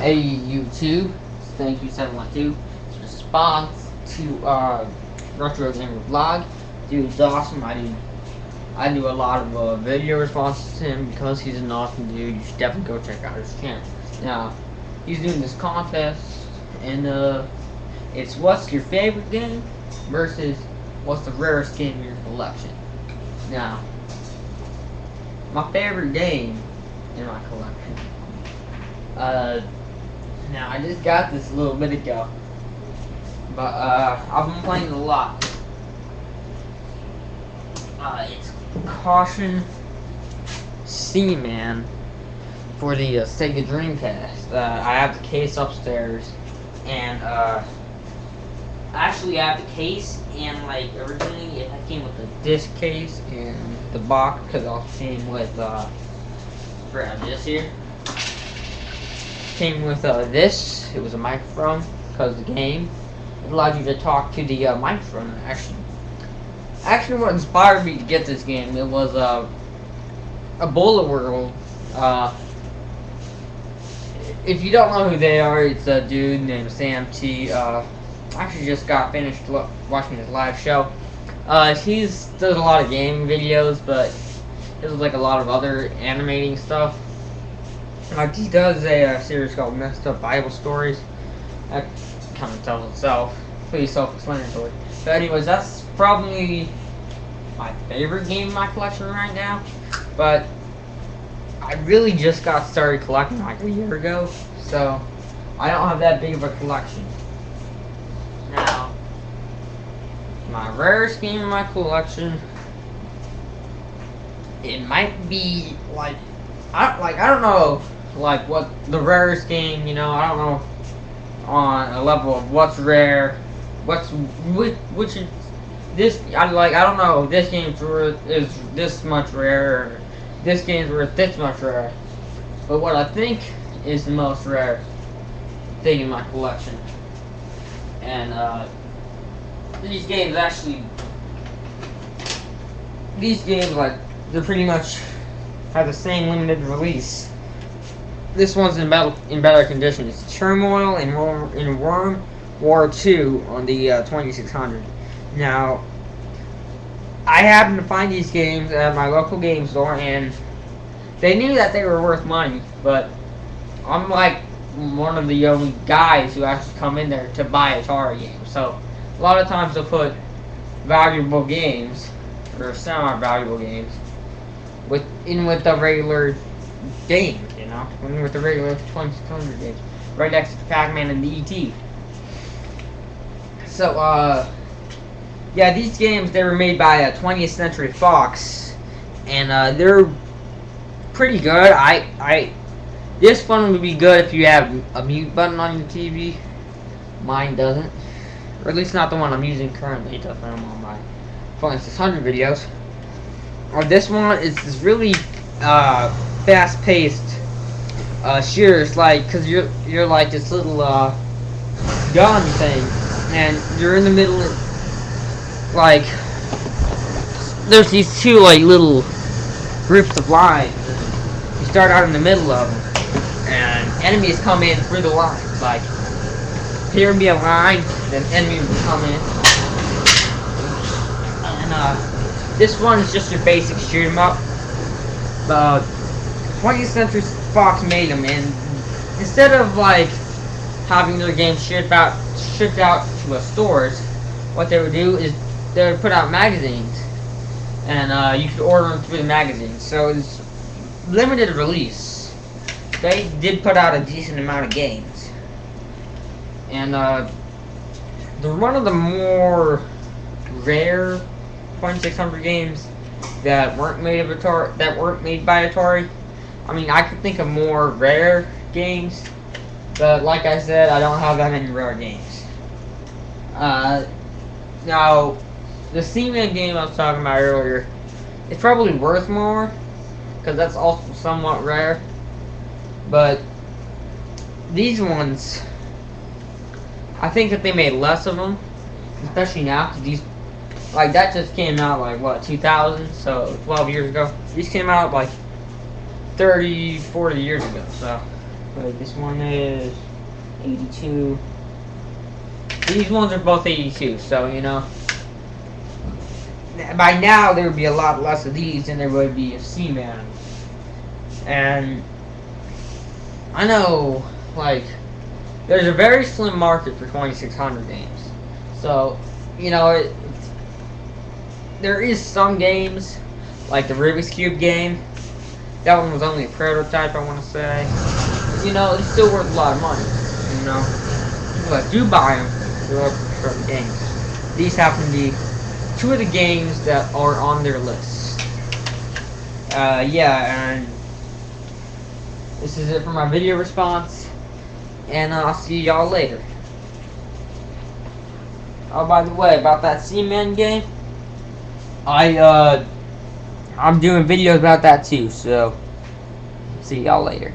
Hey YouTube, thank you 712. Response to Retro Gamer Vlog. Dude's awesome. I do a lot of video responses to him because he's an awesome dude. You should definitely go check out his channel. Now, he's doing this contest, and it's what's your favorite game versus what's the rarest game in your collection. Now, my favorite game in my collection. Now I just got this a little bit ago, but I've been playing a lot. It's Caution Seaman for the Sega Dreamcast. I have the case upstairs, and actually I have the case, and like originally it came with the disc case and the box because it also came with grab this here. Came with this. It was a microphone because the game it allowed you to talk to the microphone. Actually, what inspired me to get this game, it was a Bullet World. If you don't know who they are, it's a dude named Sam T. Actually, just got finished watching his live show. He does a lot of gaming videos, but he does like a lot of other animating stuff. Like he does a series called Messed Up Bible Stories. That kind of tells itself. Pretty self-explanatory. But anyways, that's probably my favorite game in my collection right now. But I really just got started collecting like a year ago, so I don't have that big of a collection. Now, my rarest game in my collection, it might be like I don't know. Like what the rarest game, you know, I don't know on a level of what's rare, which is this. I don't know if this game's worth is this much rare, or this game's worth this much rare. But what I think is the most rare thing in my collection, and these games like they're pretty much have the same limited release. This one's in better condition. It's Turmoil in World War II on the 2600. Now, I happened to find these games at my local game store, and they knew that they were worth money, but I'm like one of the only guys who actually come in there to buy Atari games. So, a lot of times they'll put valuable games, or semi-valuable games, with the regular games, you know, with the regular 2600 games, right next to Pac-Man and the E.T. So, yeah, these games, they were made by 20th Century Fox, and they're pretty good. This one would be good if you have a mute button on your TV. Mine doesn't, or at least not the one I'm using currently. It doesn't on my 2600 videos. Or this one is really fast-paced shooters, like, cause you're like this little gun thing, and you're in the middle of, like, there's these two like little groups of lines. You start out in the middle of them, and enemies come in through the lines. Like, here would be a line, then enemies will come in, and this one is just your basic shoot 'em up. 20th Century Fox made them, and instead of like having their games shipped out to stores, what they would do is they would put out magazines, and you could order them through the magazines. So it's limited release. They did put out a decent amount of games, and they're one of the more rare 2600 games that weren't made by Atari. I mean, I could think of more rare games, but like I said, I don't have that many rare games. Now, the Seaman game I was talking about earlier, it's probably worth more because that's also somewhat rare. But these ones, I think that they made less of them, especially now, because these. Like, that just came out, like, what, 2000? So, 12 years ago. These came out, like, 30, 40 years ago. So, But this one is 82. These ones are both 82, so you know. By now there would be a lot less of these than there would be of Seaman. And I know, like, there's a very slim market for 2600 games. So, you know, there is some games, like the Rubik's Cube game. That one was only a prototype, I want to say. But, you know, it's still worth a lot of money, you know. People that do buy them, they're looking for certain games. These happen to be two of the games that are on their list. Yeah, and this is it for my video response, and I'll see y'all later. Oh, by the way, about that Seaman game, I'm doing videos about that too, so see y'all later.